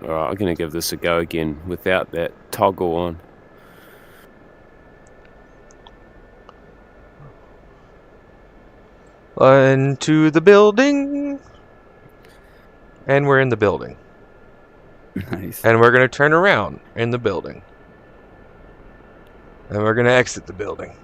Alright, I'm going to give this a go again without that toggle on. Into the building. And we're in the building. Nice. And we're going to turn around in the building. And we're going to exit the building.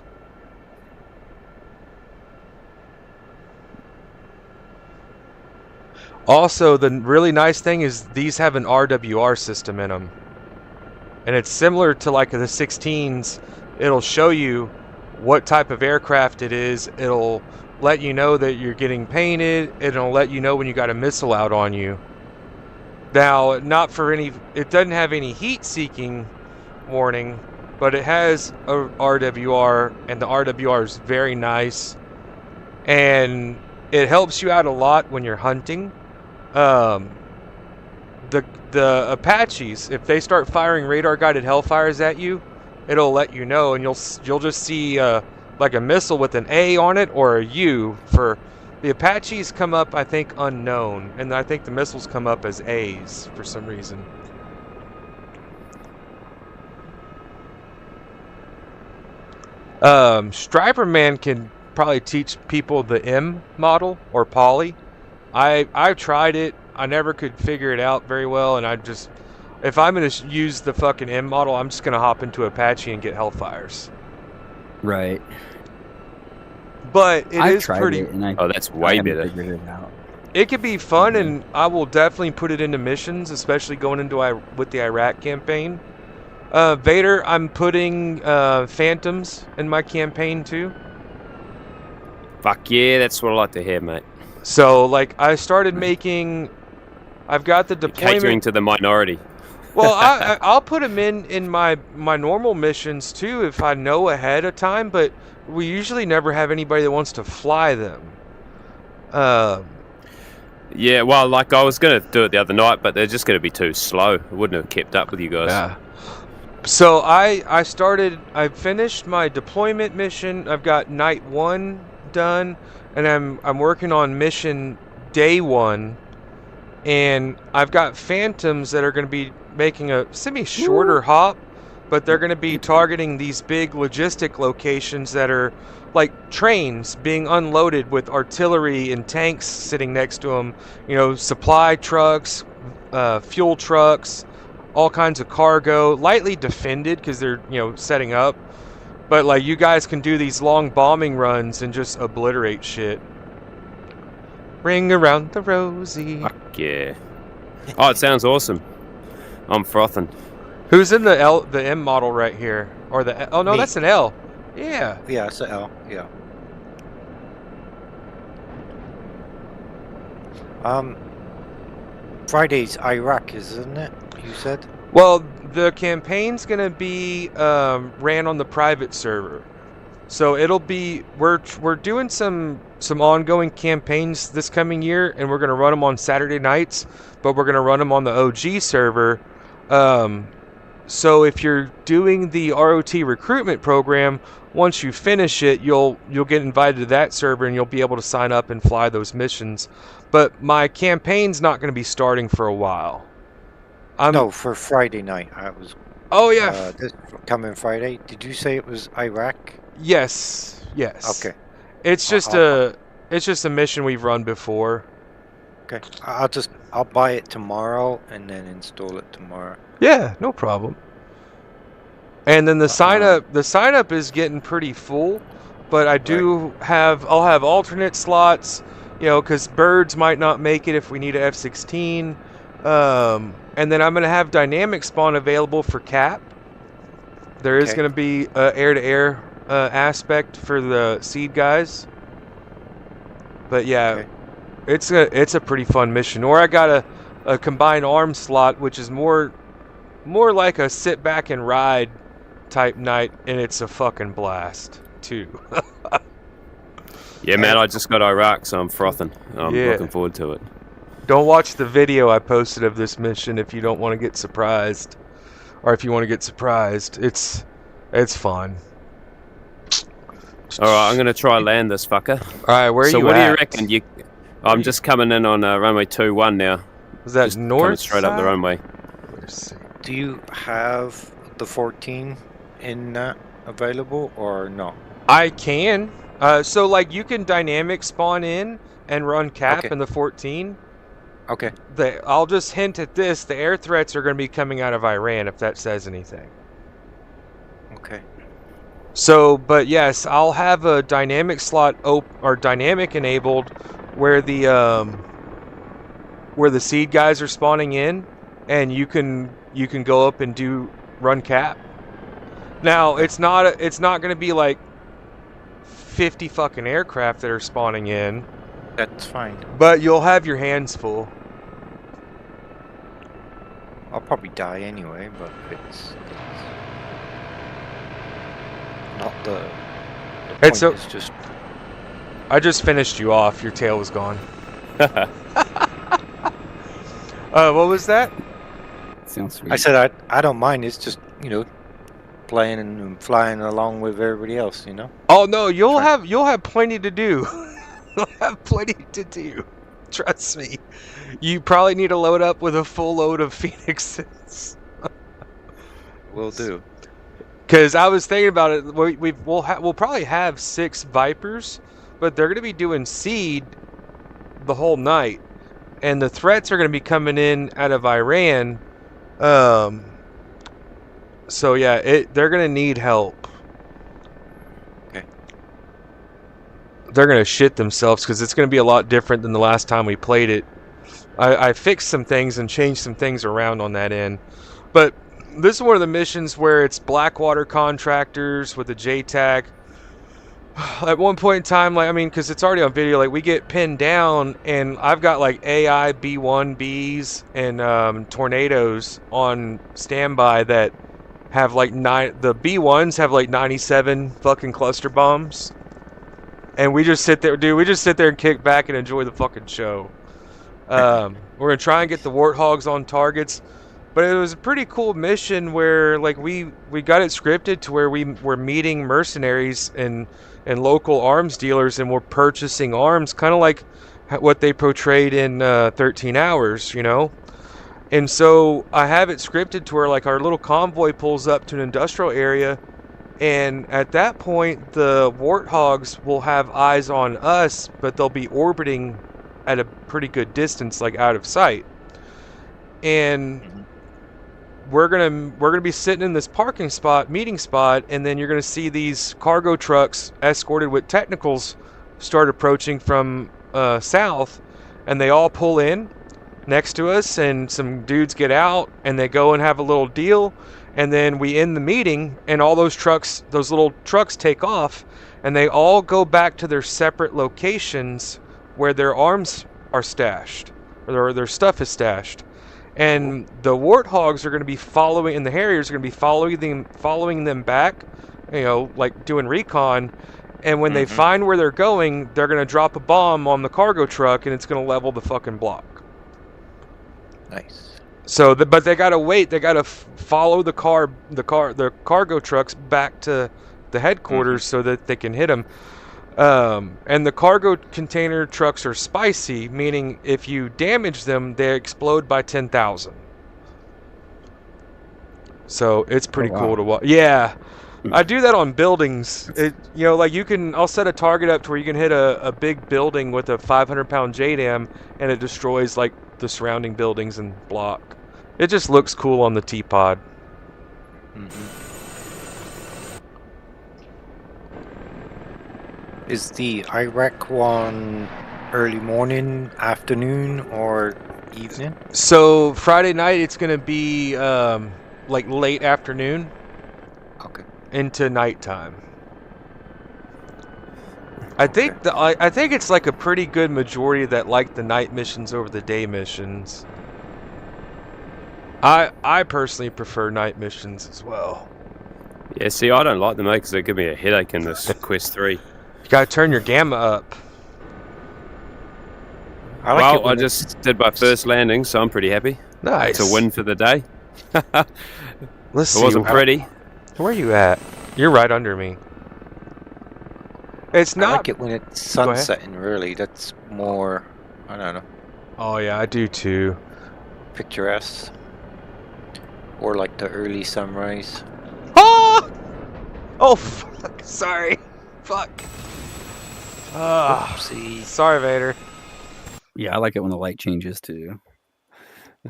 Also, the really nice thing is these have an RWR system in them. And it's similar to like the 16s. It'll show you what type of aircraft it is. It'll let you know that you're getting painted. It'll let you know when you got a missile out on you. Now, not for any, it doesn't have any heat-seeking warning, but it has a RWR, and the RWR is very nice. And it helps you out a lot when you're hunting. The Apaches, if they start firing radar-guided Hellfires at you, it'll let you know, and you'll just see like a missile with an A on it or a U. For the Apaches come up, I think, unknown, and I think the missiles come up as A's for some reason. Striper Man can probably teach people the M model or poly. I tried it. I never could figure it out very well, and if I'm going to use the fucking M model, I'm just going to hop into Apache and get Hellfires. Right. But I've is tried pretty. it, and that's way better. Figured it out. It could be fun, and I will definitely put it into missions, especially going into with the Iraq campaign. Vader, I'm putting Phantoms in my campaign too. Fuck yeah, that's what I like to hear, mate. So, like, I started making. I've got the deployment. Catering to the minority. Well, I'll put them in my normal missions too if I know ahead of time, but we usually never have anybody that wants to fly them. Yeah, well, like I was going to do it the other night, but they're just going to be too slow. I wouldn't have kept up with you guys. Yeah. So I finished my deployment mission. I've got night 1 done, and I'm working on mission day 1. And I've got Phantoms that are going to be making a semi-shorter hop, but they're going to be targeting these big logistic locations that are like trains being unloaded with artillery and tanks sitting next to them. You know, supply trucks, fuel trucks, all kinds of cargo, lightly defended because they're, setting up. But like you guys can do these long bombing runs and just obliterate shit. Ring around the rosy. Fuck yeah. Oh, it sounds awesome. I'm frothing. Who's in the M model right here? Or the oh no, Me. That's an L. Yeah. Yeah, it's an L. Yeah. Friday's Iraq, isn't it? You said. Well, the campaign's gonna be ran on the private server, so it'll be we're doing some ongoing campaigns this coming year, and we're gonna run them on Saturday nights, but we're gonna run them on the OG server. So if you're doing the ROT recruitment program, once you finish it, you'll get invited to that server, and you'll be able to sign up and fly those missions. But my campaign's not going to be starting for a while. No, for Friday night. I was. Oh yeah. This coming Friday. Did you say it was Iraq? Yes. Okay. It's just a mission we've run before. Okay. I'll buy it tomorrow and then install it tomorrow. Yeah, no problem. And then the sign up is getting pretty full, but I'll have alternate slots, because birds might not make it if we need a F-16. And then I'm going to have dynamic spawn available for Cap. There is going to be air-to-air aspect for the seed guys. But yeah, it's a pretty fun mission. Or I got a combined arms slot, which is more like a sit back and ride type night, and it's a fucking blast too. Yeah, man, I just got Iraq, so I'm frothing. I'm looking forward to it. Don't watch the video I posted of this mission if you don't want to get surprised, or if you want to get surprised. It's fun. All right, I'm gonna try land this fucker. All right, where are you at? So what do you reckon? I'm just coming in on runway 21 now. Is that just north? coming straight up the runway. Let's see. Do you have the 14 in that available or no? I can. So like you can dynamic spawn in and run cap Okay. in the 14. Okay. I'll just hint at this: the air threats are going to be coming out of Iran, if that says anything. Okay. So, but yes, I'll have a dynamic slot or dynamic enabled where the seed guys are spawning in, and you can go up and run cap. Now it's not going to be like 50 fucking aircraft that are spawning in, That's fine. but you'll have your hands full. I'll probably die anyway, but it's not the It's point. a- Is just I just finished you off. Your tail was gone. What was that? Sounds sweet. I said I don't mind. It's just playing and flying along with everybody else. Oh no, you'll Try- have plenty to do. You'll have plenty to do. Trust me. You probably need to load up with a full load of Phoenixes. Will do. Because I was thinking about it, we'll probably have 6 Vipers, but they're going to be doing seed the whole night, and the threats are going to be coming in out of Iran. So yeah, they're going to need help. Okay. They're going to shit themselves because it's going to be a lot different than the last time we played it. I fixed some things and changed some things around on that end, but this is one of the missions where it's Blackwater contractors with a JTAG. At one point in time, because it's already on video, like we get pinned down, and I've got like AI B1Bs and tornadoes on standby that have like the B1s have like 97 fucking cluster bombs, and we just sit there, dude. We just sit there and kick back and enjoy the fucking show. We're gonna try and get the warthogs on targets. But it was a pretty cool mission where, like, we got it scripted to where we were meeting mercenaries and local arms dealers, and we're purchasing arms, kind of like what they portrayed in 13 Hours, And so I have it scripted to where, like, our little convoy pulls up to an industrial area, and at that point, the warthogs will have eyes on us, but they'll be orbiting at a pretty good distance, like out of sight. And we're gonna be sitting in this meeting spot, and then you're gonna see these cargo trucks escorted with technicals start approaching from south, and they all pull in next to us, and some dudes get out, and they go and have a little deal, and then we end the meeting, and all those little trucks take off, and they all go back to their separate locations where their arms are stashed, or their stuff is stashed. And the warthogs are going to be following, and the Harriers are going to be following them back, like doing recon. And when they find where they're going, they're going to drop a bomb on the cargo truck, and it's going to level the fucking block. Nice. So, but they got to wait. They got to follow the cargo trucks back to the headquarters so that they can hit them. And the cargo container trucks are spicy, meaning if you damage them, they explode by 10,000. So it's pretty cool to watch. Yeah, I do that on buildings. I'll set a target up to where you can hit a big building with a 500-pound JDAM, and it destroys like the surrounding buildings and block. It just looks cool on the T-Pod. Is the Iraq one early morning, afternoon, or evening? So Friday night, it's gonna be like late afternoon. Okay. Into nighttime. I think I think it's like a pretty good majority that like the night missions over the day missions. I personally prefer night missions as well. Yeah, see, I don't like them because they give me a headache in this Quest 3. You gotta turn your gamma up. I just did my first landing, so I'm pretty happy. Nice. It's a win for the day. Let's see. It wasn't pretty. Where are you at? You're right under me. It's not. I like it when it's sunsetting, really. That's more, I don't know, Oh yeah, I do too. picturesque. or like the early sunrise. Ah! Oh fuck! Sorry. Fuck. Ah. Oopsie. Sorry, Vader. Yeah, I like it when the light changes too.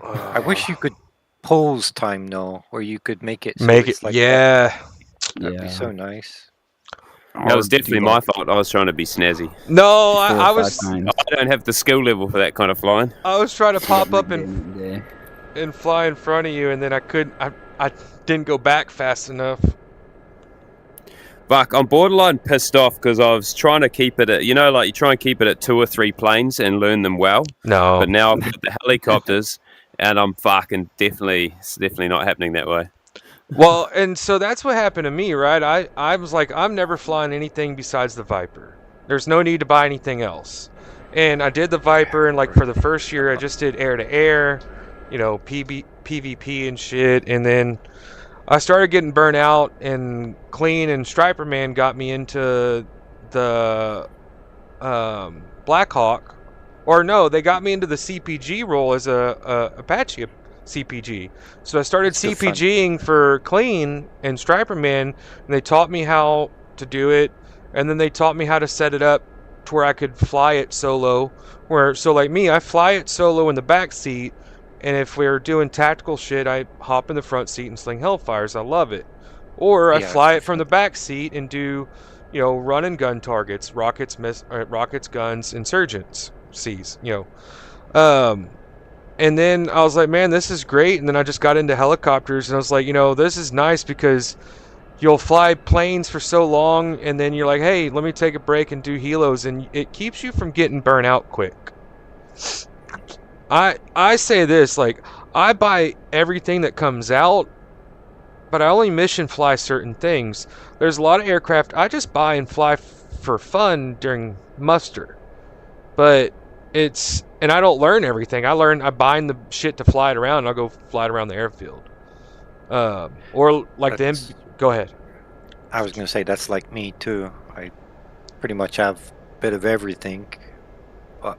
I wish you could pause time though, where you could make it so Make it. it's like that. Yeah. That'd be Yeah. so nice. That was Or do definitely my like fault. I was trying to be snazzy. No, 4 or I 5 was. times. I don't have the skill level for that kind of flying. I was trying to pop Yeah, up night and day. fly in front of you, and then I couldn't. I didn't go back fast enough. Fuck, I'm borderline pissed off because I was trying to keep it at, like you try and keep it at 2 or 3 planes and learn them well. No. But now I've got the helicopters, and I'm fucking it's definitely not happening that way. Well, and so that's what happened to me, right? I was like, I'm never flying anything besides the Viper. There's no need to buy anything else. And I did the Viper, and like for the first year, I just did air to air, PvP and shit. And then I started getting burnt out, and Clean and Striper Man got me into the Blackhawk. Or no, they got me into the CPG role as a Apache CPG. So I started It's still fun. CPGing for Clean and Striper Man, and they taught me how to do it, and then they taught me how to set it up to where I could fly it solo. So like me, I fly it solo in the back seat, and if we're doing tactical shit, I hop in the front seat and sling Hellfires. I love it. Or I Yeah, fly for it from sure. the back seat and do, run and gun targets, rockets, guns, insurgents, C's, And then I was like, man, this is great. And then I just got into helicopters, and I was like, this is nice because you'll fly planes for so long, and then you're like, hey, let me take a break and do helos, and it keeps you from getting burnt out quick. I say this, like, I buy everything that comes out, but I only mission fly certain things. There's a lot of aircraft I just buy and fly for fun during muster. But and I don't learn everything. I bind the shit to fly it around, and I'll go fly it around the airfield. Or like go ahead. I was gonna say that's like me too. I pretty much have a bit of everything, but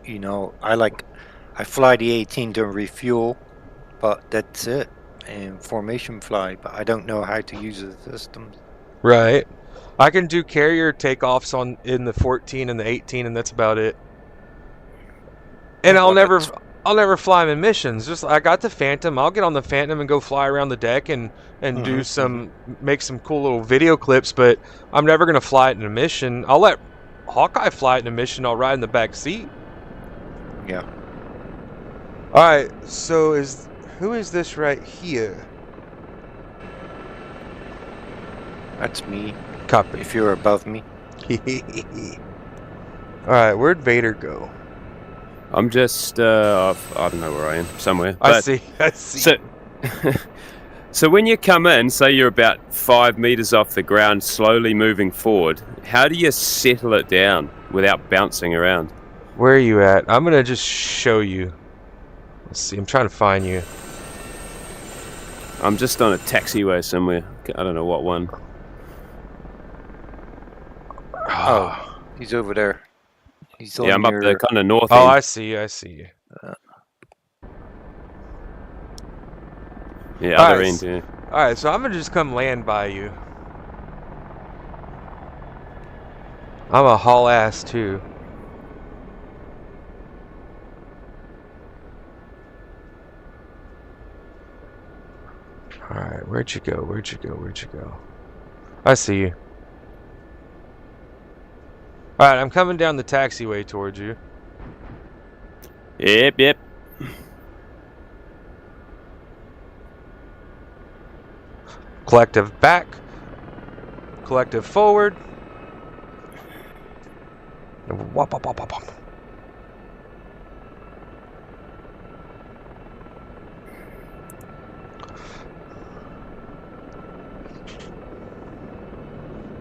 I fly the 18 to refuel, but that's it. And formation fly, but I don't know how to use the systems. Right. I can do carrier takeoffs in the 14 and the 18, and that's about it. And I'll never fly them in missions. Just I got the Phantom. I'll get on the Phantom and go fly around the deck and do make some cool little video clips. But I'm never gonna fly it in a mission. I'll let Hawkeye fly it in a mission. I'll ride in the back seat. Yeah. All right. So who is this right here? That's me. Copy. If you're above me. All right. Where'd Vader go? I'm just, I don't know where I am, somewhere. I see. So when you come in, say you're about 5 meters off the ground, slowly moving forward, how do you settle it down without bouncing around? Where are you at? I'm gonna just show you. Let's see. I'm trying to find you. I'm just on a taxiway somewhere. I don't know what one. Oh, he's over there. He's on I'm up the kind of north Oh, end. I see you. Yeah, All other right, end, yeah. Alright, so I'm gonna just come land by you. I'm a haul ass too. Alright, where'd you go? I see you. Alright, I'm coming down the taxiway towards you. Yep. Collective back. Collective forward. Wop, wop, wop, wop, wop.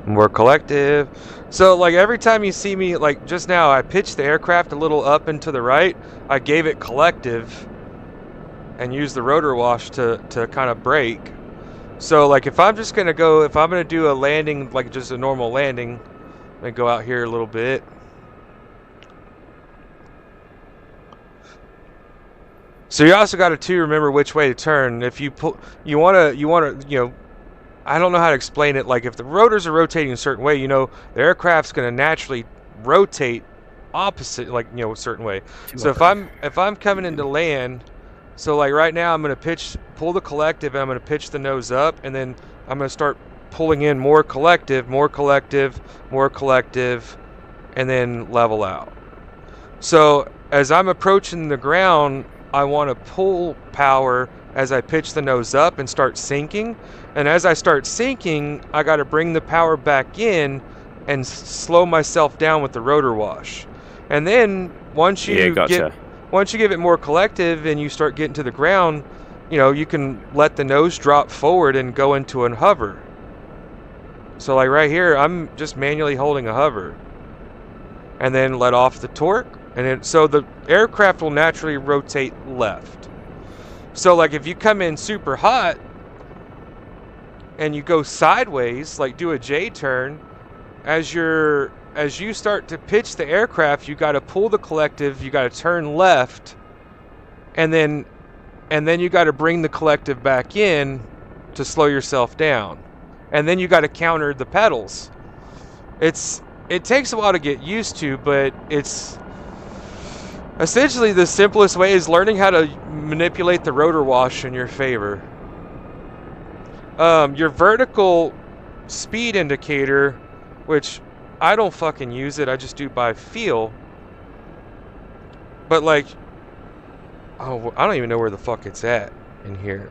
We're collective. So like every time you see me, like just now I pitched the aircraft a little up and to the right. I gave it collective and used the rotor wash to kind of brake. So like if I'm gonna do a landing, like just a normal landing, let me go out here a little bit. So you also got to too remember which way to turn. If you pull, you want to, I don't know how to explain it. Like if the rotors are rotating a certain way, the aircraft's going to naturally rotate opposite, like a certain way. So if I'm coming into land, so like right now I'm going to pull the collective, and I'm going to pitch the nose up, and then I'm going to start pulling in more collective, and then level out. So as I'm approaching the ground, I want to pull power as I pitch the nose up and start sinking. And as I start sinking, I got to bring the power back in and slow myself down with the rotor wash. And then once you give it more collective and you start getting to the ground, you can let the nose drop forward and go into a hover. So like right here, I'm just manually holding a hover. And then let off the torque. So the aircraft will naturally rotate left. So like if you come in super hot and you go sideways, like do a J turn, as you start to pitch the aircraft, you got to pull the collective, you got to turn left, and then you got to bring the collective back in to slow yourself down. And then you got to counter the pedals. It takes a while to get used to, but it's essentially the simplest way is learning how to manipulate the rotor wash in your favor. Your vertical speed indicator, which I don't fucking use it, I just do by feel. But like, I don't even know where the fuck it's at in here.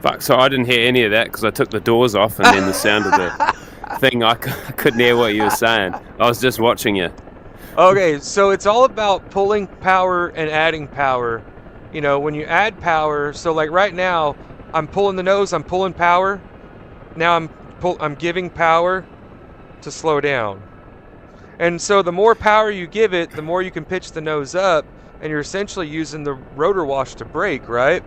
Fuck, so I didn't hear any of that because I took the doors off, and then the sound of the thing, I couldn't hear what you were saying. I was just watching you. Okay, so it's all about pulling power and adding power. When you add power, so like right now, I'm pulling the nose, I'm pulling power. Now I'm giving power to slow down. And so the more power you give it, the more you can pitch the nose up, and you're essentially using the rotor wash to brake, right?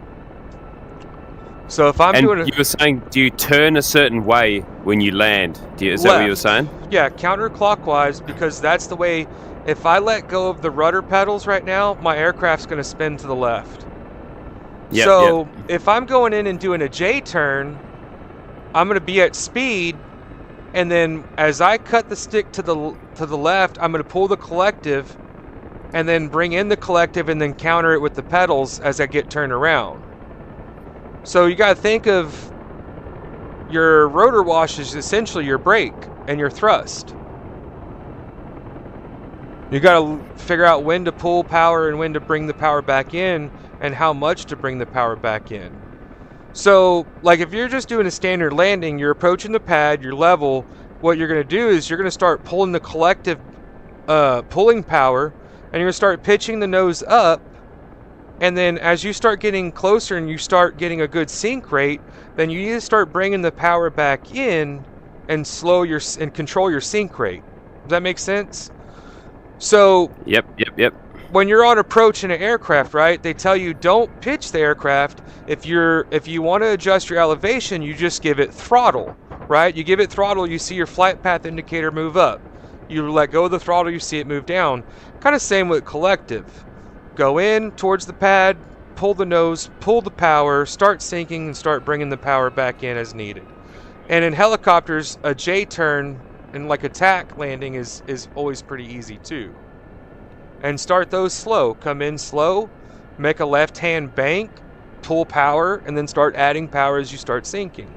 So if you were saying, do you turn a certain way when you land? Is that what you were saying? Yeah, counterclockwise, because that's the way. If I let go of the rudder pedals right now, my aircraft's going to spin to the left. Yep. If I'm going in and doing a J turn, I'm going to be at speed, and then as I cut the stick to the left, I'm going to pull the collective, and then bring in the collective, and then counter it with the pedals as I get turned around. So you got to think of your rotor wash as essentially your brake and your thrust. You got to figure out when to pull power and when to bring the power back in, and how much to bring the power back in. So, like if you're just doing a standard landing, you're approaching the pad, you're level, what you're going to do is you're going to start pulling the collective, pulling power, and you're going to start pitching the nose up. And then as you start getting closer and you start getting a good sink rate, then you need to start bringing the power back in and control your sink rate. Does that make sense? So Yep. When you're on approach in an aircraft, right, they tell you don't pitch the aircraft. If you want to adjust your elevation, you just give it throttle, right? You give it throttle, you see your flight path indicator move up. You let go of the throttle, you see it move down. Kind of same with collective. Go in towards the pad, pull the nose, pull the power, start sinking, and start bringing the power back in as needed. And in helicopters, a J turn and like attack landing is always pretty easy too. And start those slow. Come in slow, make a left-hand bank, pull power, and then start adding power as you start sinking.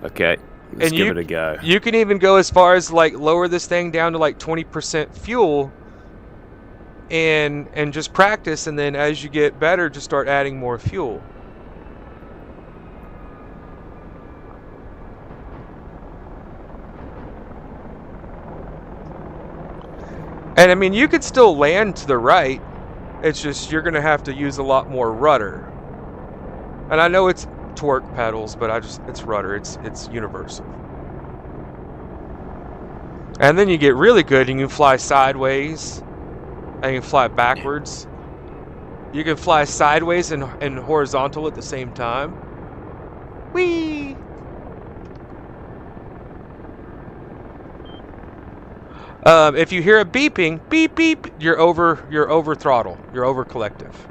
Okay, let's give it a go. You can even go as far as like lower this thing down to like 20% fuel and just practice, and then as you get better, just start adding more fuel. And I mean, you could still land to the right. It's just you're going to have to use a lot more rudder. And I know it's torque pedals, but it's rudder. It's universal. And then you get really good and you can fly sideways and you can fly backwards. You can fly sideways and horizontal at the same time. Whee! If you hear a beeping, beep beep, you're over throttle. You're over collective.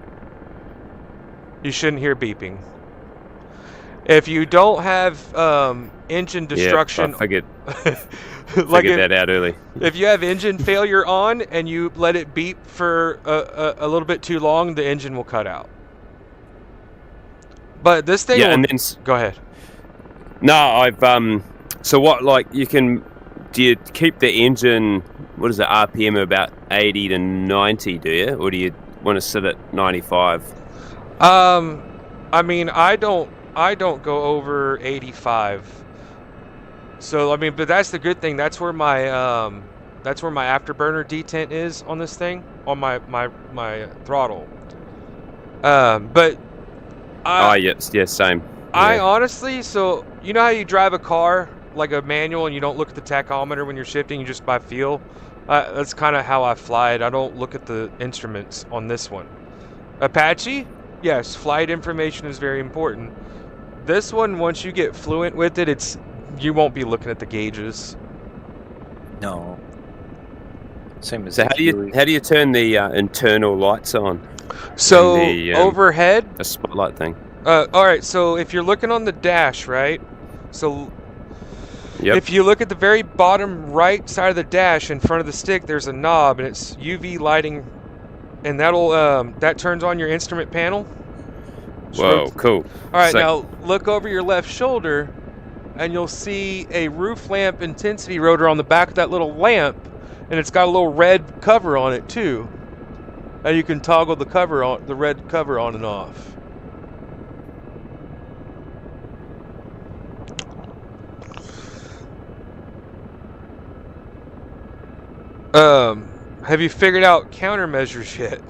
You shouldn't hear beeping. If you don't have engine destruction, Yeah, I figured like that out early. if you have engine failure on and you let it beep for a little bit too long, the engine will cut out. But this thing, Yeah, will, and then go ahead. no, I've So what, like, do you keep the engine? What is it, RPM about 80 to 90? Do you, or do you want to sit at 95? I mean, I don't go over 85. So I mean, but that's the good thing. That's where my afterburner detent is on this thing, on my throttle. But Yes, same. I honestly, so you know how you drive a car like a manual and you don't look at the tachometer when you're shifting, you just by feel. That's kind of how I fly it. I don't look at the instruments on this one. Apache, yes, flight information is very important. This one, once you get fluent with it, you won't be looking at the gauges. No. Same as So how do you turn the internal lights on? So the, overhead, a spotlight thing. all right, so if you're looking on the dash, right? So Yep. if you look at the very bottom right side of the dash in front of the stick, there's a knob and it's UV lighting, and that turns on your instrument panel. Whoa, cool. All right, So- now look over your left shoulder and you'll see a roof lamp intensity rotor on the back of that little lamp, and it's got a little red cover on it too. And you can toggle the red cover on and off. Have you figured out countermeasures yet?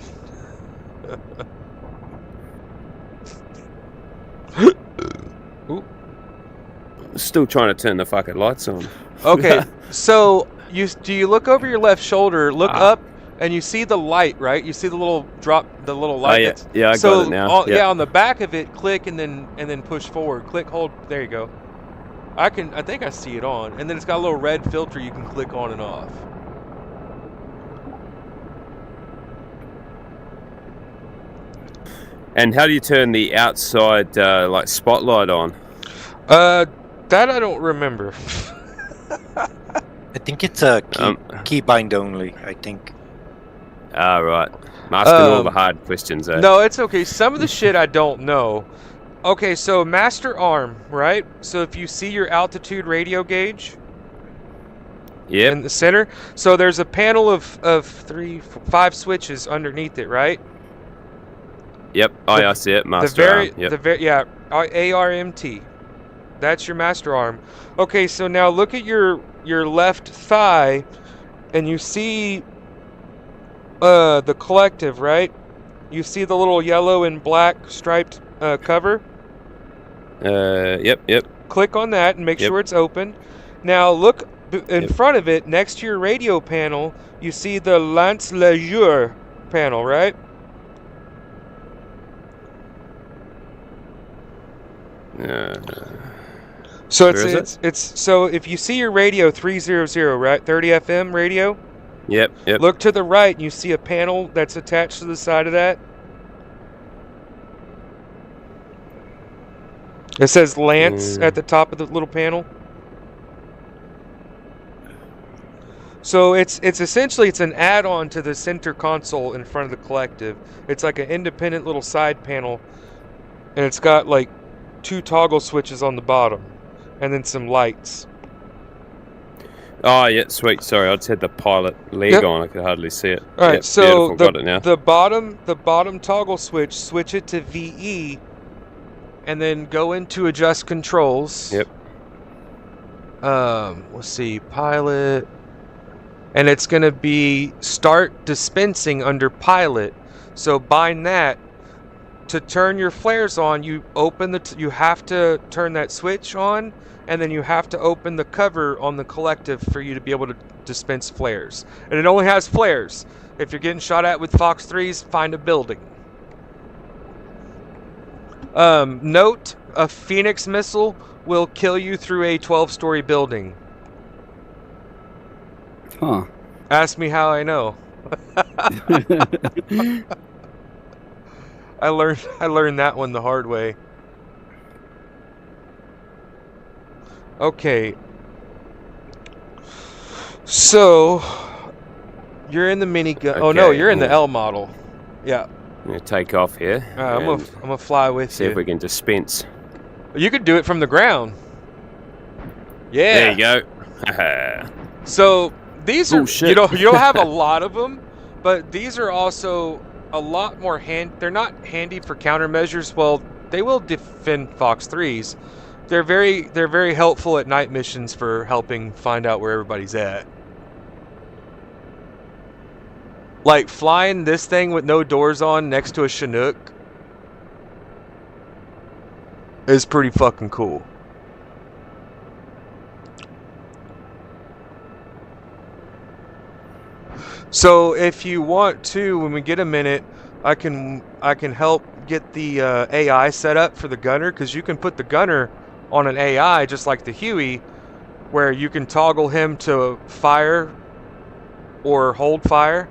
Ooh. Still trying to turn the fucking lights on. Okay, so do you look over your left shoulder, look up, and you see the light, right? You see the little light. Yeah, yeah, I so got it now. Yeah, on the back of it, click and then push forward. Click, hold. There you go. I think I see it on, and then it's got a little red filter you can click on and off. And how do you turn the outside like spotlight on? That I don't remember. I think it's a keybind only, I think. Right. I'm asking all the hard questions, eh? No, it's okay. Some of the shit I don't know. Okay, so master arm, right? So if you see your altitude radio gauge in the center, so there's a panel of 5 switches underneath it, right? Yep. I see it. Master arm. Yep. ARMT. That's your master arm. Okay, so now look at your left thigh, and you see the collective, right? You see the little yellow and black striped cover? Yep. Click on that and make sure it's open. Now look in front of it, next to your radio panel, you see the Lance Lejour panel, right? So it's so if you see your radio 300, right, 30 FM radio. Yep. Look to the right, and you see a panel that's attached to the side of that. It says Lance at the top of the little panel. So it's essentially an add-on to the center console in front of the collective. It's like an independent little side panel, and it's got like 2 toggle switches on the bottom, and then some lights. Oh yeah, sweet. Sorry, I just had the pilot leg on. I could hardly see it. All right, so got it now. the bottom toggle switch it to VE, and then go into adjust controls. Yep. Let's see, pilot, and it's gonna be start dispensing under pilot. So bind that. To turn your flares on, you have to turn that switch on, and then you have to open the cover on the collective for you to be able to dispense flares. And it only has flares. If you're getting shot at with Fox 3s, find a building. Note, a Phoenix missile will kill you through a 12-story building. Huh. Ask me how I know. I learned that one the hard way. Okay. So you're in the minigun. Okay, Oh no, you're in the yeah. L model. Yeah. I'm gonna take off here. I'm gonna fly with see you. if we can dispense. You could do it from the ground. Yeah. There you go. So these are Bullshit. you don't have a lot of them, but these are also a lot more they're not handy for countermeasures. Well, they will defend Fox 3s. They're very helpful at night missions for helping find out where everybody's at. Like flying this thing with no doors on next to a Chinook is pretty fucking cool. So if you want to, when we get a minute, I can help get the AI set up for the gunner, because you can put the gunner on an AI just like the Huey, where you can toggle him to fire or hold fire.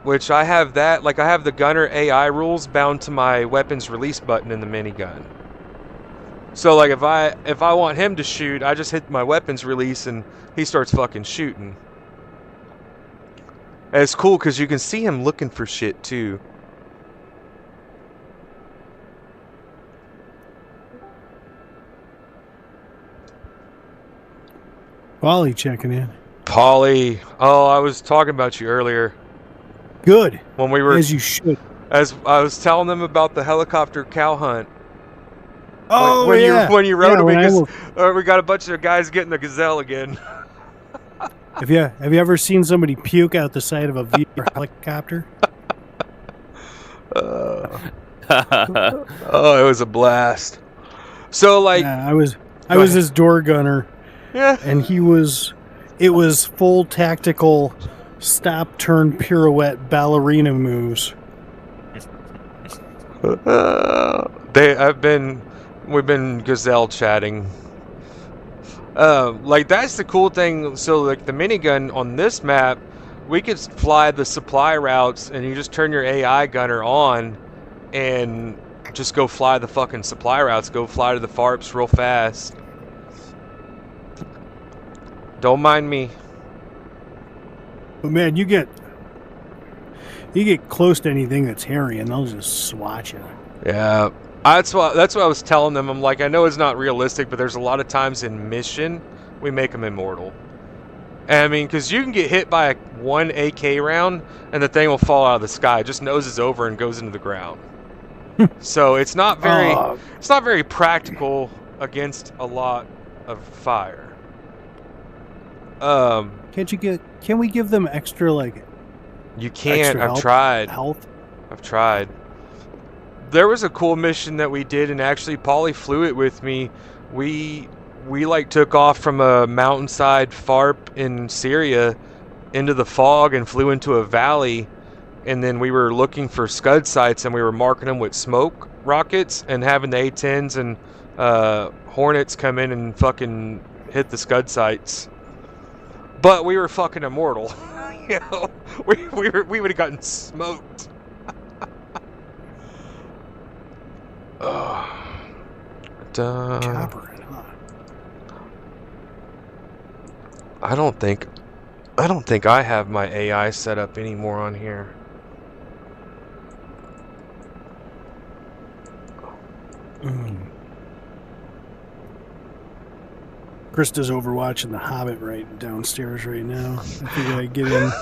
Which I have that, like I have the gunner AI rules bound to my weapons release button in the minigun. So like if I want him to shoot, I just hit my weapons release and he starts fucking shooting. And it's cool because you can see him looking for shit too. Polly checking in. Polly, oh, I was talking about you earlier. Good. When we were, as you should. As I was telling them about the helicopter cow hunt. Oh, when yeah. when you rode it, because we got a bunch of guys getting the gazelle again. Have you ever seen somebody puke out the side of a VR helicopter? Oh, it was a blast. So like, yeah, I was his door gunner. Yeah. And it was full tactical stop, turn, pirouette, ballerina moves. We've been gazelle chatting. Like that's the cool thing. So like the minigun on this map, we could fly the supply routes, and you just turn your AI gunner on, and just go fly the fucking supply routes. Go fly to the FARPs real fast. Don't mind me. But man, you get close to anything that's hairy, and they'll just swat you. Yeah, that's what I was telling them. I'm like, I know it's not realistic, but there's a lot of times in mission we make them immortal. And I mean, because you can get hit by one AK round, and the thing will fall out of the sky. It just noses over and goes into the ground. So it's not very practical against a lot of fire. Can we give them extra, like... You can't. Extra I've help? tried. Health? I've tried. There was a cool mission that we did, and actually Polly flew it with me. We like took off from a mountainside FARP in Syria into the fog and flew into a valley, and then we were looking for scud sites, and we were marking them with smoke rockets and having the A-10s and Hornets come in and fucking hit the scud sites. But we were fucking immortal. You know, we would have gotten smoked. Chopper, huh? I don't think I have my AI set up anymore on here. Krista's overwatching The Hobbit right downstairs right now. I think I get in.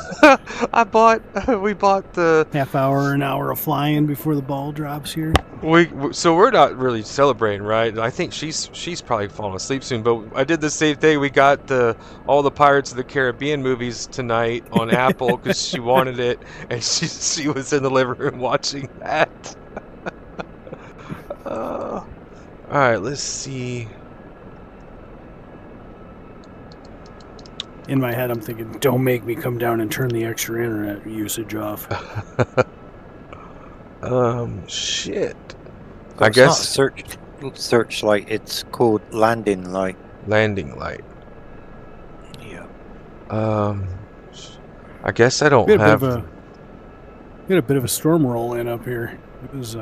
We bought the an hour of flying before the ball drops here. So we're not really celebrating, right? I think she's probably falling asleep soon. But I did the same thing. We got all the Pirates of the Caribbean movies tonight on Apple because she wanted it, and she was in the living room watching that. All right, let's see. In my head, I'm thinking, don't make me come down and turn the extra internet usage off. Shit. I guess searchlight. It's called landing light. Landing light. Yeah. I guess I don't We had have. we had a bit of a storm roll in up here. It was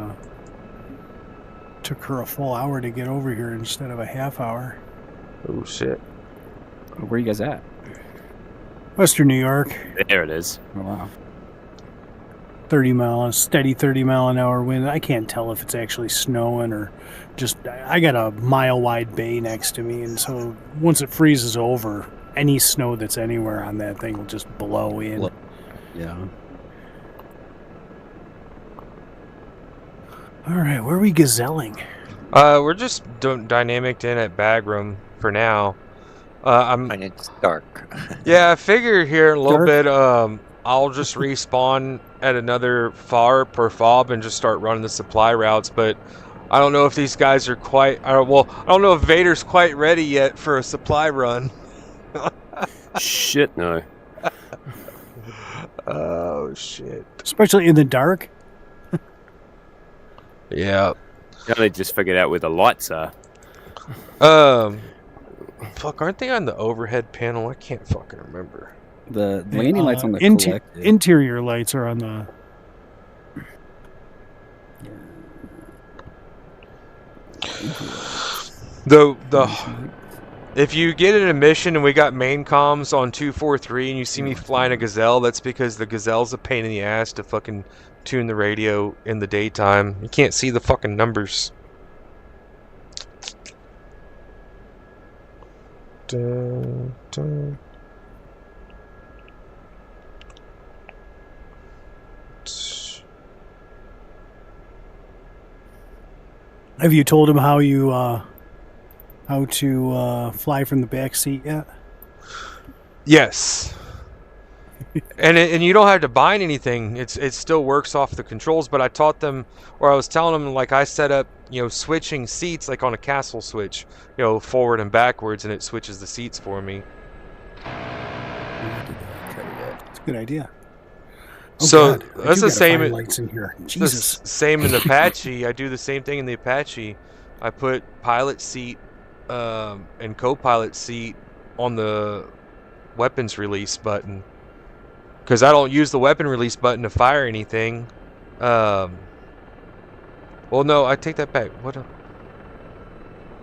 took her a full hour to get over here instead of a half hour. Oh shit! Where are you guys at? Western New York, There it is. Oh, wow. 30 steady 30 mile an hour wind. I can't tell if it's actually snowing or just. I got a mile wide bay next to me, and so once it freezes over, any snow that's anywhere on that thing will just blow in. Yeah. All right, where are we gazelling? We're just dynamicked in at Bagram for now. And it's dark. Yeah, I figure here in a little Dark? bit, I'll just respawn at another FAR per fob and just start running the supply routes. But I don't know if these guys are quite. I don't know if Vader's quite ready yet for a supply run. Shit, no. Oh shit! Especially in the dark. Yeah. You only just figured out where the lights are. Fuck, aren't they on the overhead panel? I can't fucking remember. The landing lights on the collective. Interior lights are on the. If you get in a mission and we got main comms on 243 and you see me flying a Gazelle, that's because the Gazelle's a pain in the ass to fucking tune the radio in the daytime. You can't see the fucking numbers. Dun, dun. Have you told him how to fly from the back seat yet? Yes. and you don't have to bind anything. It still works off the controls, but I taught them, or I was telling them, like, I set up, switching seats like on a castle switch, forward and backwards, and it switches the seats for me. It's a good idea. Oh, So God, that's the same. Lights in here. Jesus. Same in the Apache. I do the same thing in the Apache. I put pilot seat and co-pilot seat on the weapons release button because I don't use the weapon release button to fire anything. Well, no, I take that back.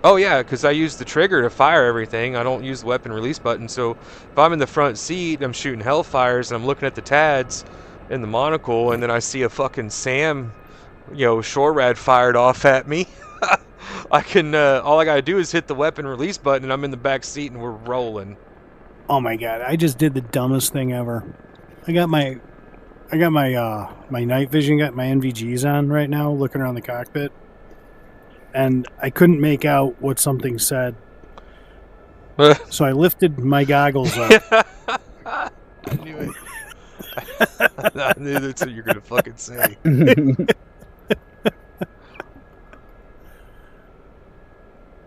Oh yeah, because I use the trigger to fire everything. I don't use the weapon release button. So if I'm in the front seat, I'm shooting Hellfires, and I'm looking at the TADs in the monocle, and then I see a fucking SAM, shore rad fired off at me. I can all I gotta do is hit the weapon release button, and I'm in the back seat, and we're rolling. Oh my God! I just did the dumbest thing ever. I got my my night vision, got my NVGs on right now, looking around the cockpit, and I couldn't make out what something said. So I lifted my goggles up. I knew it. I knew that's what you're gonna fucking say.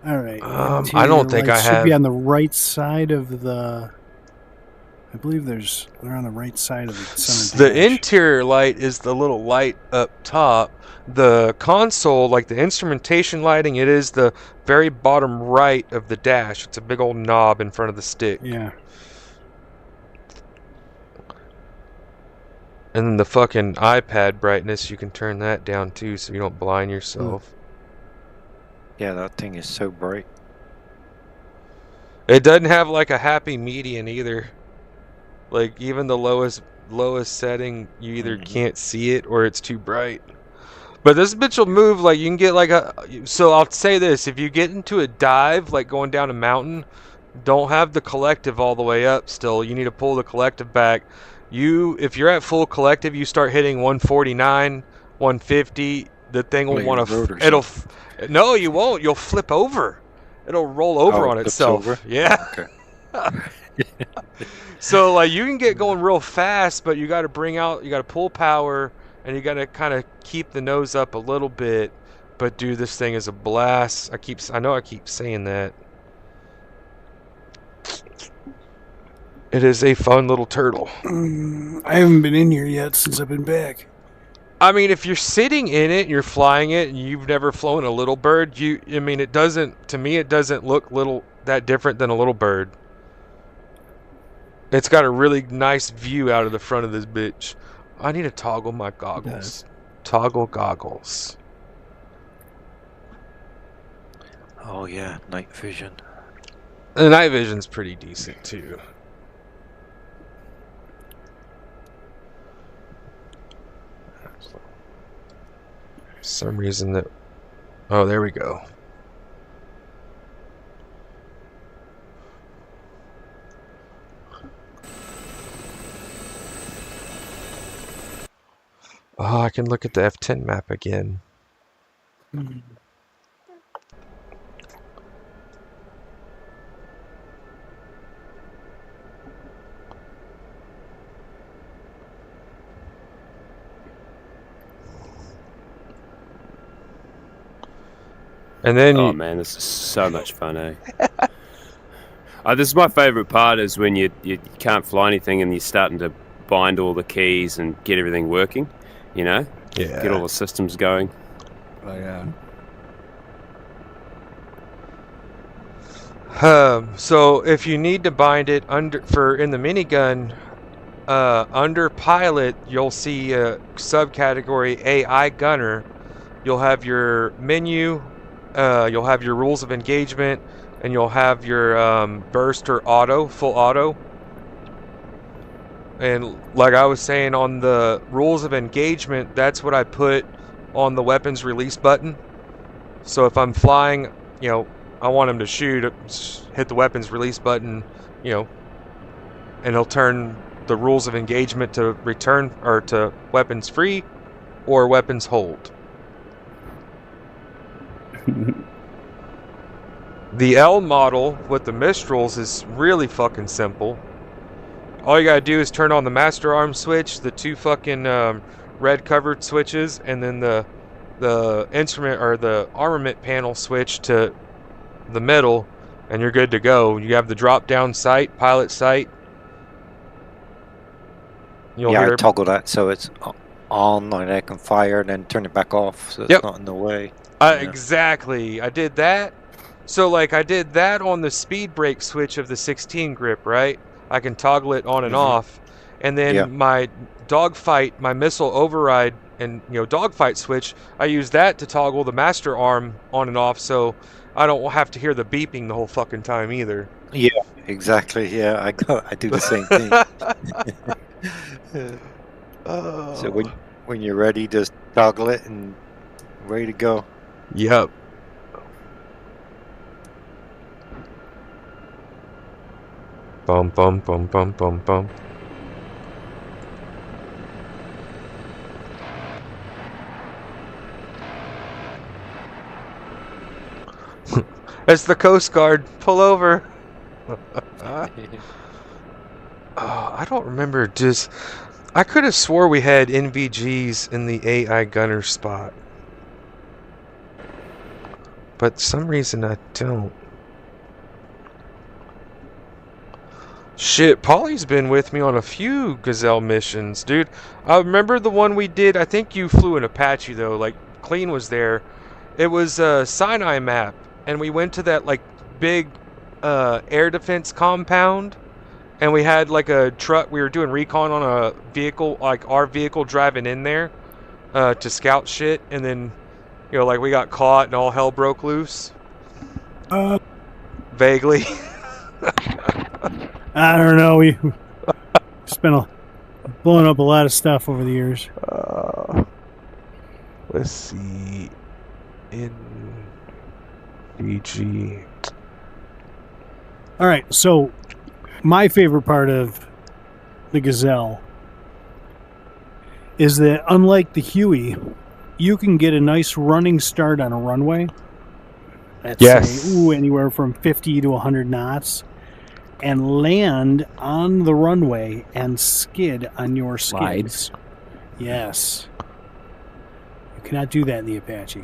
All right. I don't think I should have. be on the right side of the. I believe they're on the right side of the center. The dash. interior light is the little light up top. The console, like the instrumentation lighting, it is the very bottom right of the dash. It's a big old knob in front of the stick. Yeah. And then the fucking iPad brightness, you can turn that down too so you don't blind yourself. Yeah, that thing is so bright. It doesn't have like a happy median either. Like even the lowest setting, you either can't see it or it's too bright. But this bitch will move, like you can get like so I'll say this, if you get into a dive, like going down a mountain, don't have the collective all the way up still. You need to pull the collective back. If you're at full collective, you start hitting 149, 150, the thing will want to no, you won't. You'll flip over. It'll roll over on itself. Over? Yeah. Okay. So like you can get going real fast, but you got to pull power, and you got to kind of keep the nose up a little bit. But dude, this thing is a blast. I know I keep saying that. It is a fun little turtle. I haven't been in here yet since I've been back. I mean, if you're sitting in it, you're flying it, and you've never flown a little bird, it doesn't look that different than a little bird. It's got a really nice view out of the front of this bitch. I need to toggle my goggles. Toggle goggles. Oh yeah, night vision. The night vision's pretty decent too. For some reason that... Oh, there we go. Oh, I can look at the F10 map again. And then oh man, this is so much fun, eh? This is my favourite part, is when you can't fly anything and you're starting to bind all the keys and get everything working, you know? Yeah. Get all the systems going. Oh yeah. So if you need to bind it in the minigun, under pilot, you'll see a subcategory AI gunner. You'll have your menu, you'll have your rules of engagement, and you'll have your burst or auto, full auto. And like I was saying, on the rules of engagement, that's what I put on the weapons release button. So if I'm flying, you know, I want him to shoot, hit the weapons release button, you know, and he'll turn the rules of engagement to return or to weapons free or weapons hold. The L model with the Mistrals is really fucking simple. All you gotta do is turn on the master arm switch, the two fucking red covered switches, and then the instrument or the armament panel switch to the middle, and you're good to go. You have the drop down sight, pilot sight. I toggle that so it's on and I can fire, and then turn it back off so it's not in the way. Exactly. I did that. So like I did that on the speed brake switch of the 16 grip, right? I can toggle it on and off. And then my dogfight, my missile override and dogfight switch, I use that to toggle the master arm on and off, so I don't have to hear the beeping the whole fucking time either. Yeah, exactly. Yeah, I do the same thing. So when you're ready, just toggle it and ready to go. Yep. Bum bum bum bum bum bum. It's the Coast Guard. Pull over. I don't remember. I could have swore we had NVGs in the AI gunner spot, but for some reason I don't. Shit, Polly's been with me on a few Gazelle missions, dude. I remember the one we did. I think you flew an Apache though. Like Clean was there. It was a Sinai map, and we went to that like big air defense compound, and we had like a truck. We were doing recon on a vehicle, like our vehicle driving in there to scout shit, and then like we got caught and all hell broke loose. Vaguely. I don't know. We spent blowing up a lot of stuff over the years. Let's see. NVG. All right. So, my favorite part of the Gazelle is that, unlike the Huey, you can get a nice running start on a runway. Let's say, anywhere from 50 to 100 knots. And land on the runway and skid on your skids. Yes. You cannot do that in the Apache.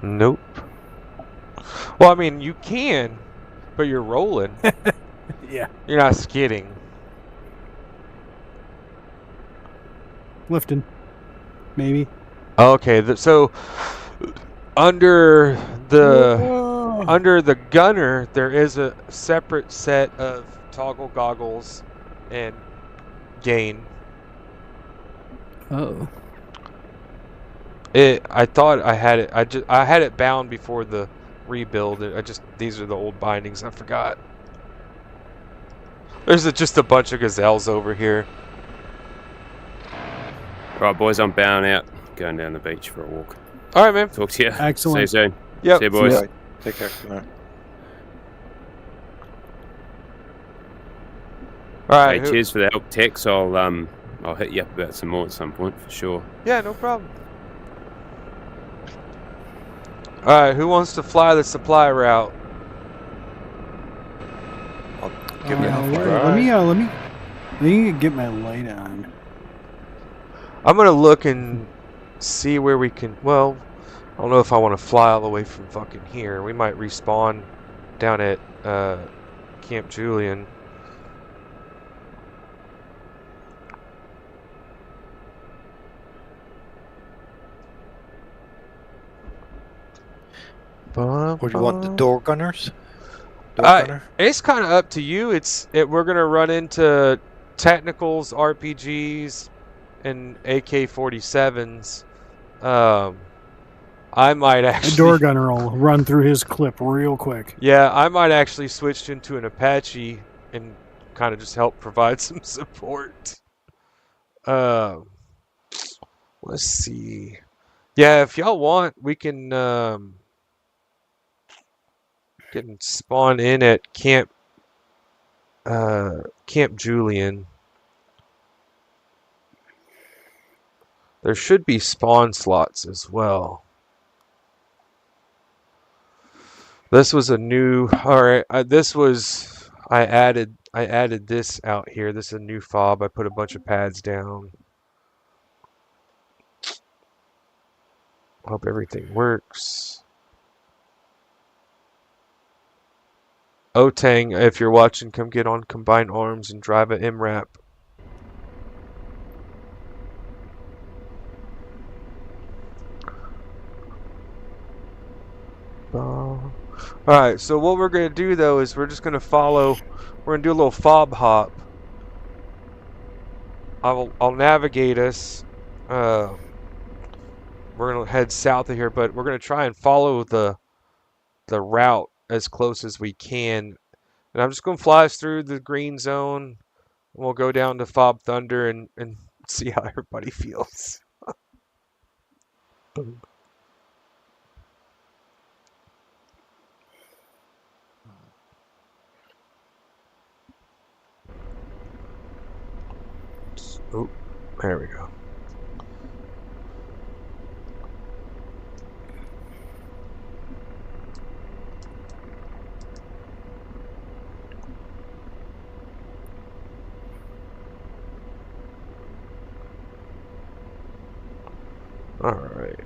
Nope. Well, I mean, you can, but you're rolling. Yeah. You're not skidding. Lifting. Maybe. Okay, so under the gunner, there is a separate set of toggle goggles and gain. Oh. I thought I had it. I had it bound before the rebuild. These are the old bindings. I forgot. There's just a bunch of gazelles over here. Right, boys, I'm bowing out. Going down the beach for a walk. All right, man. Talk to you. Excellent. See you soon. Yep. See you, boys. Right. Take care. Good night. All right. Hey, cheers for the help, Tex. I'll hit you up about some more at some point for sure. Yeah, no problem. All right, who wants to fly the supply route? Give me a Let fire. me get my light on. I'm gonna look and see where we can. Well, I don't know if I want to fly all the way from fucking here. We might respawn down at Camp Julian. Or do you want the door gunners? Gunner? It's kind of up to you. We're gonna run into technicals, RPGs, and AK-47s. I might actually. A door gunner will run through his clip real quick. Yeah, I might actually switch into an Apache and kind of just help provide some support. Let's see. Yeah, if y'all want, we can spawn in at Camp Julian. There should be spawn slots as well. This was a new. All right, I added this out here. This is a new fob. I put a bunch of pads down. Hope everything works. Otang, if you're watching, come get on Combined Arms and drive a MRAP. Alright, so what we're going to do though is we're just going to follow, we're going to do a little fob hop. I'll navigate us. We're going to head south of here, but we're going to try and follow the route as close as we can. And I'm just going to fly us through the green zone. And we'll go down to Fob Thunder and see how everybody feels. Oh, there we go. All right.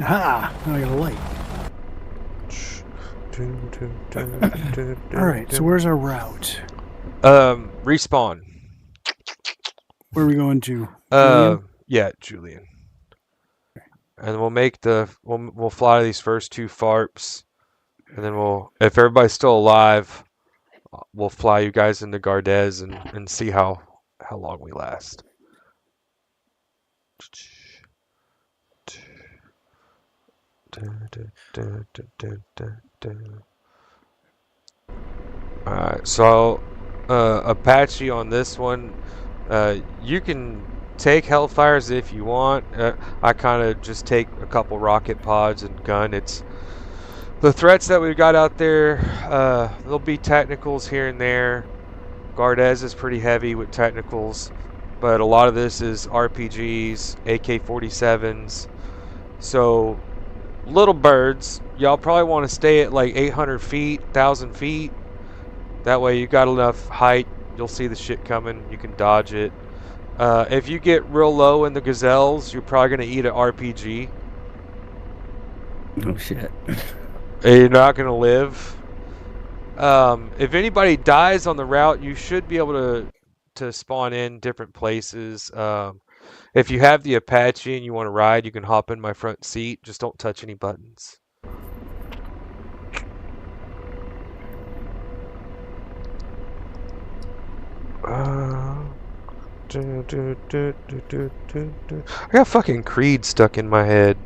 Aha! Now I got a light. Alright, so where's our route? Respawn. Where are we going to? Julian? Yeah, Julian. And we'll make we'll fly these first two FARPs, and then if everybody's still alive, we'll fly you guys into Gardez and see how long we last. Alright, so Apache on this one, you can take Hellfires if you want. I kind of just take a couple rocket pods and gun. The threats that we've got out there, there'll be technicals here and there. Gardez is pretty heavy with technicals, but a lot of this is RPGs, AK-47s. So, little birds, y'all probably want to stay at like 800 feet, 1,000 feet. That way you got enough height, you'll see the shit coming, you can dodge it. If you get real low in the gazelles, you're probably going to eat an RPG. Oh shit. You're not going to live. If anybody dies on the route, you should be able to spawn in different places. If you have the Apache and you want to ride, you can hop in my front seat. Just don't touch any buttons. I got fucking Creed stuck in my head,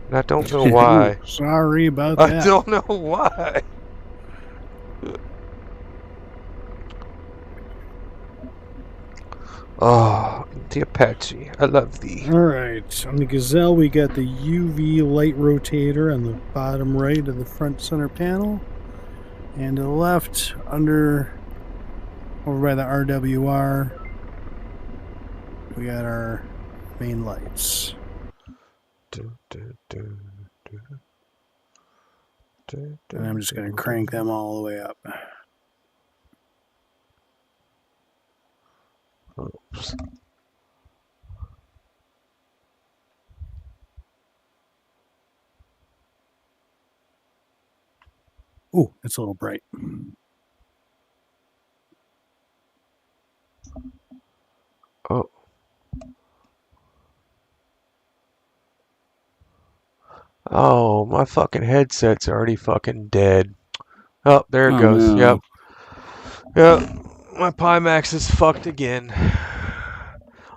and I don't know why. Sorry about that. I don't know why. Oh, the Apache. I love thee. Alright, on the Gazelle we got the UV light rotator on the bottom right of the front center panel. And to the left, over by the RWR, we got our main lights. And I'm just going to crank them all the way up. Oops. Ooh, it's a little bright. Oh. Oh, my fucking headset's already fucking dead. Oh, there it goes. No. Yep. My Pimax is fucked again.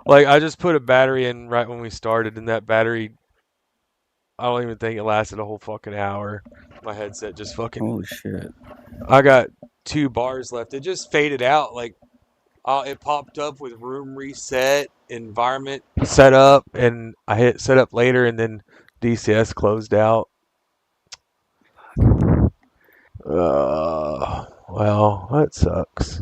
Like, I just put a battery in right when we started, and that battery, I don't even think it lasted a whole fucking hour. My headset just fucking... Holy shit. I got 2 bars left. It just faded out. Like, it popped up with room reset, environment set up, and I hit set up later, and then DCS closed out. Well, that sucks.